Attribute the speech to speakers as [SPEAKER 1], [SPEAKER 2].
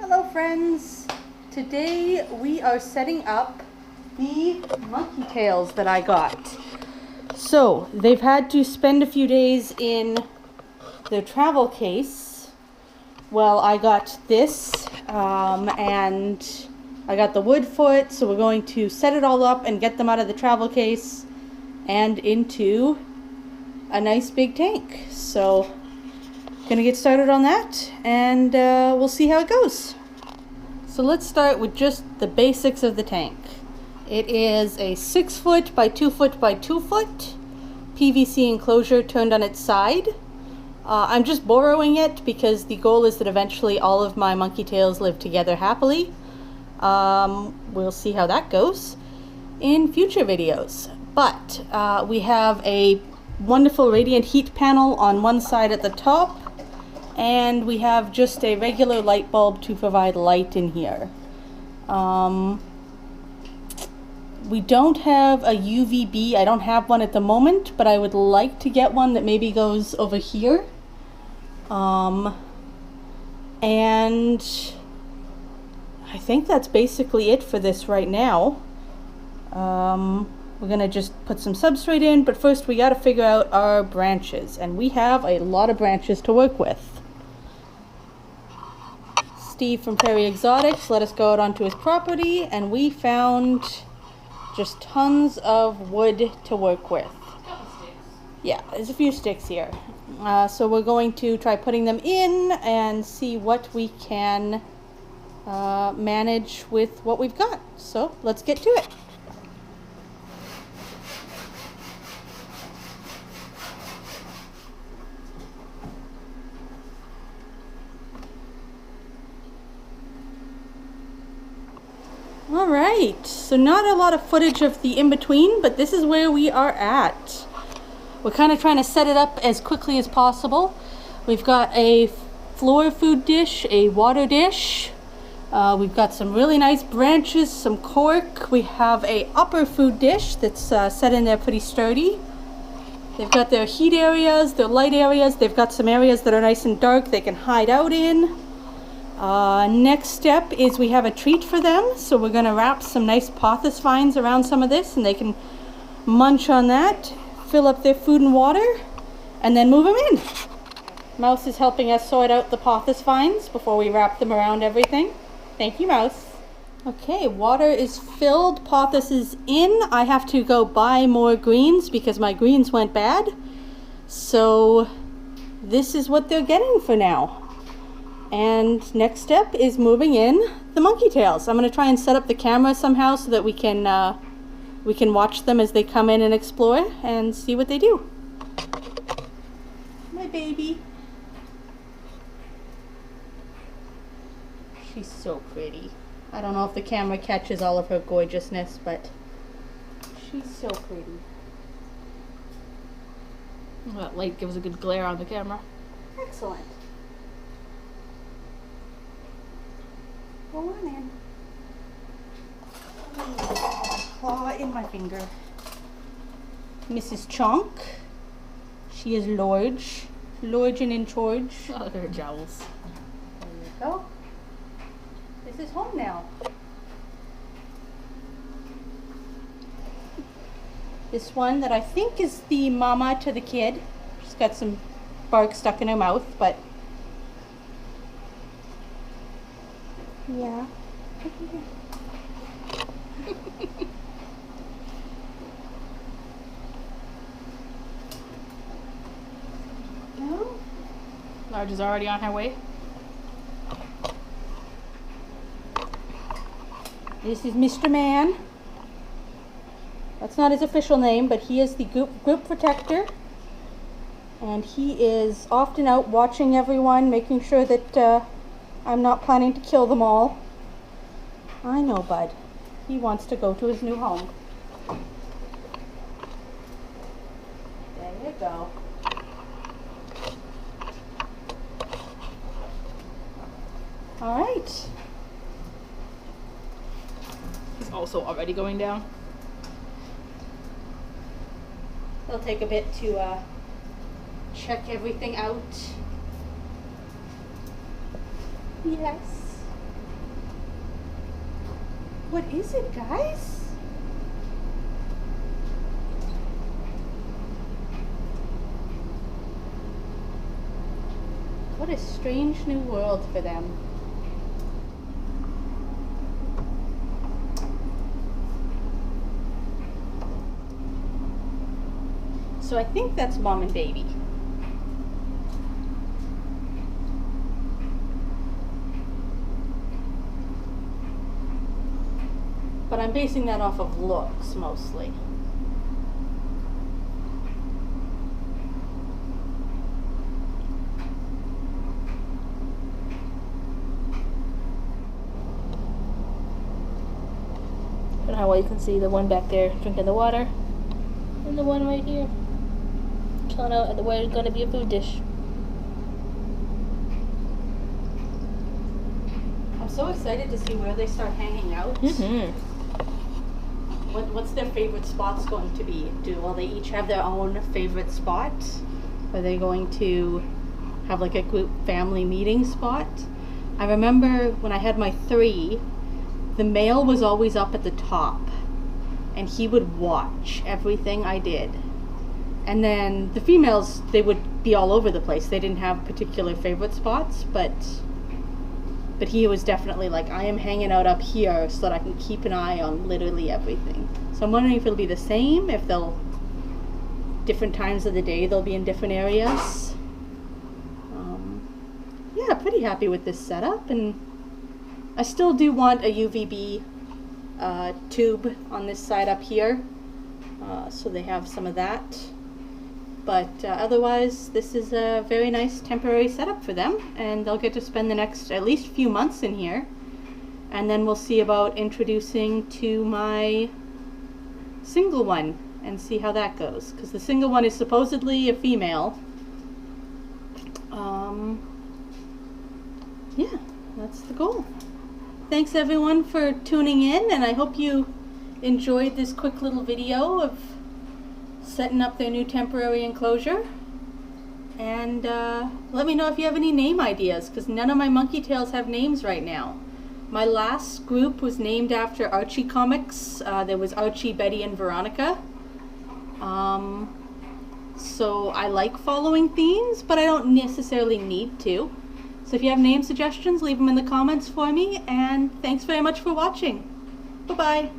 [SPEAKER 1] Hello friends! Today we are setting up the monkey tails that I got. So they've had to spend a few days in their travel case. Well, I got this and I got the wood for it, so we're going to set it all up and get them out of the travel case and into a nice big tank. So gonna get started on that and we'll see how it goes. So let's start with just the basics of the tank. It is a 6 foot by 2 foot by 2 foot PVC enclosure turned on its side. I'm just borrowing it because the goal is that eventually all of my monkey tails live together happily. We'll see how that goes in future videos. But we have a wonderful radiant heat panel on one side at the top, and we have just a regular light bulb to provide light in here. We don't have a UVB. I don't have one at the moment, but I would like to get one that maybe goes over here. And I think that's basically it for this right now. We're gonna just put some substrate in, but first we gotta figure out our branches, and we have a lot of branches to work with. Steve from Prairie Exotics let us go out onto his property, and we found just tons of wood to work with. Yeah, there's a few sticks here. So we're going to try putting them in and see what we can manage with what we've got. So let's get to it. Alright, so not a lot of footage of the in-between, but this is where we are at. We're kind of trying to set it up as quickly as possible. We've got a floor food dish, a water dish. We've got some really nice branches, some cork. We have a upper food dish that's set in there pretty sturdy. They've got their heat areas, their light areas. They've got some areas that are nice and dark they can hide out in. Next step is we have a treat for them, so we're going to wrap some nice pothos vines around some of this, and they can munch on that, fill up their food and water, and then move them in. Mouse is helping us sort out the pothos vines before we wrap them around everything. Thank you, Mouse. Okay, water is filled, pothos is in. I have to go buy more greens because my greens went bad. So this is what they're getting for now. And next step is moving in the monkey tails. I'm going to try and set up the camera somehow so that we can watch them as they come in and explore and see what they do. My baby. She's so pretty. I don't know if the camera catches all of her gorgeousness, but she's so pretty.
[SPEAKER 2] Well, that light gives a good glare on the camera.
[SPEAKER 1] Excellent. Go on in. Claw in my finger. Mrs. Chunk. She is large and in charge.
[SPEAKER 2] Oh, look at her jowls.
[SPEAKER 1] There you go. This is home now. This one that I think is the mama to the kid. She's got some bark stuck in her mouth, but yeah. No?
[SPEAKER 2] Large is already on her way.
[SPEAKER 1] This is Mr. Man. That's not his official name, but he is the group protector. And he is often out watching everyone, making sure that I'm not planning to kill them all. I know, bud. He wants to go to his new home. There you go. All right.
[SPEAKER 2] He's also already going down.
[SPEAKER 1] It'll take a bit to check everything out. Yes. What is it, guys? What a strange new world for them. So I think that's mom and baby. But I'm basing that off of looks mostly.
[SPEAKER 2] I don't know how well you can see the one back there drinking the water, and the one right here chilling out at the where it's going to be a food dish.
[SPEAKER 1] I'm so excited to see where they start hanging out. What's their favorite spots going to be? Will they each have their own favorite spot? Are they going to have like a group family meeting spot? I remember when I had my 3, the male was always up at the top and he would watch everything I did. And then the females, they would be all over the place. They didn't have particular favorite spots, but he was definitely like, I am hanging out up here so that I can keep an eye on literally everything. So I'm wondering if it'll be the same, if they'll, different times of the day, they'll be in different areas. Yeah, pretty happy with this setup, and I still do want a UVB tube on this side up here, so they have some of that. But otherwise, this is a very nice temporary setup for them, and they'll get to spend the next at least few months in here. And then we'll see about introducing to my single one and see how that goes. Because the single one is supposedly a female. Yeah, that's the goal. Thanks everyone for tuning in, and I hope you enjoyed this quick little video of setting up their new temporary enclosure. And let me know if you have any name ideas, because none of my monkey tails have names right now. My last group was named after Archie comics. There was Archie, Betty, and Veronica. So I like following themes, but I don't necessarily need to. So if you have name suggestions, leave them in the comments for me, and thanks very much for watching. Bye-bye.